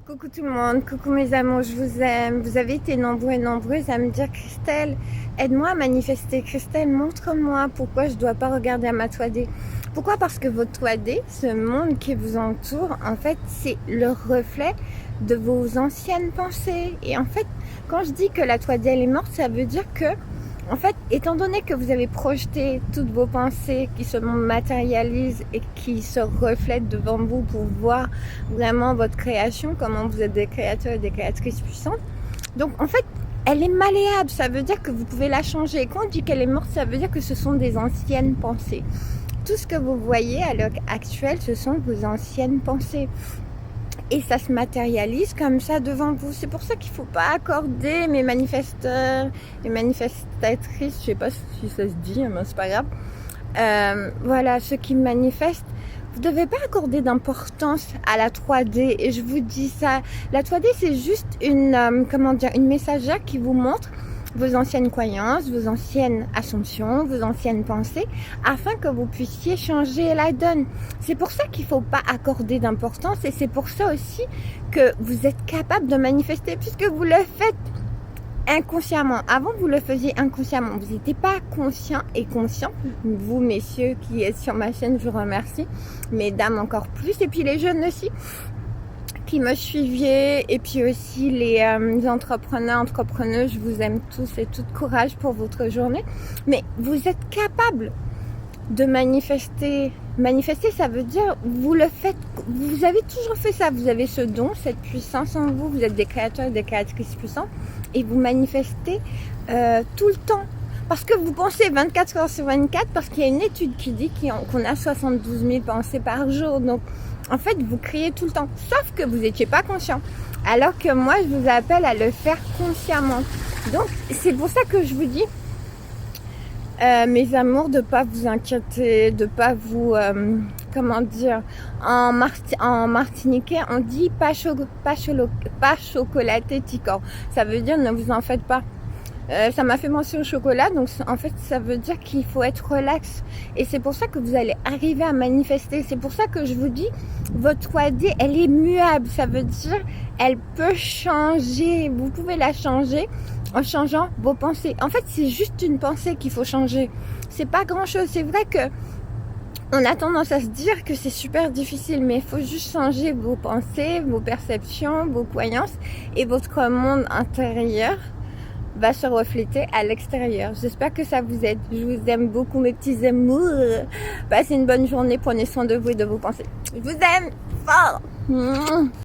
Coucou tout le monde, coucou mes amours, je vous aime. Vous avez été nombreux et nombreuses à me dire Christelle, aide-moi à manifester. Christelle, montre-moi pourquoi je dois pas regarder à ma 3D. Pourquoi? Parce que votre 3D, ce monde qui vous entoure, en fait, c'est le reflet de vos anciennes pensées. Et en fait, quand je dis que la 3D elle est morte, ça veut dire que en fait, étant donné que vous avez projeté toutes vos pensées qui se matérialisent et qui se reflètent devant vous pour voir vraiment votre création, comment vous êtes des créateurs et des créatrices puissantes, donc en fait, elle est malléable, ça veut dire que vous pouvez la changer. Et quand on dit qu'elle est morte, ça veut dire que ce sont des anciennes pensées. Tout ce que vous voyez à l'heure actuelle, ce sont vos anciennes pensées. Et ça se matérialise comme ça devant vous. C'est pour ça qu'il ne faut pas accorder mes manifesteurs et manifestatrices, je sais pas si ça se dit, mais c'est pas grave. Voilà, ceux qui manifestent, vous ne devez pas accorder d'importance à la 3D. Et je vous dis ça, la 3D c'est juste une messagère qui vous montre vos anciennes croyances, vos anciennes assumptions, vos anciennes pensées, afin que vous puissiez changer la donne. C'est pour ça qu'il ne faut pas accorder d'importance et c'est pour ça aussi que vous êtes capable de manifester puisque vous le faites inconsciemment. Avant, vous le faisiez inconsciemment. Vous n'étiez pas conscient et conscient. Vous, messieurs qui êtes sur ma chaîne, je vous remercie. Mesdames encore plus. Et puis les jeunes aussi qui me suiviez et puis aussi les entrepreneurs, entrepreneuses, je vous aime tous et tout courage pour votre journée. Mais vous êtes capable de manifester. Manifester, ça veut dire vous le faites, vous avez toujours fait ça, vous avez ce don, cette puissance en vous, vous êtes des créateurs et des créatrices puissantes et vous manifestez tout le temps. Parce que vous pensez 24 heures sur 24, parce qu'il y a une étude qui dit qu'on a 72 000 pensées par jour. Donc, en fait, vous créez tout le temps. Sauf que vous n'étiez pas conscient. Alors que moi, je vous appelle à le faire consciemment. Donc, c'est pour ça que je vous dis, mes amours, de ne pas vous inquiéter, de ne pas vous... en martiniquais, on dit pas chocolaté ticor. Ça veut dire ne vous en faites pas. Ça m'a fait mention au chocolat, donc en fait ça veut dire qu'il faut être relax et c'est pour ça que vous allez arriver à manifester. C'est pour ça que je vous dis, votre 3D elle est muable, ça veut dire elle peut changer, vous pouvez la changer en changeant vos pensées. En fait c'est juste une pensée qu'il faut changer, c'est pas grand chose. C'est vrai que on a tendance à se dire que c'est super difficile, mais il faut juste changer vos pensées, vos perceptions, vos croyances et votre monde intérieur va se refléter à l'extérieur. J'espère que ça vous aide. Je vous aime beaucoup mes petits amours. Passez une bonne journée, prenez soin de vous et de vos pensées. Je vous aime fort.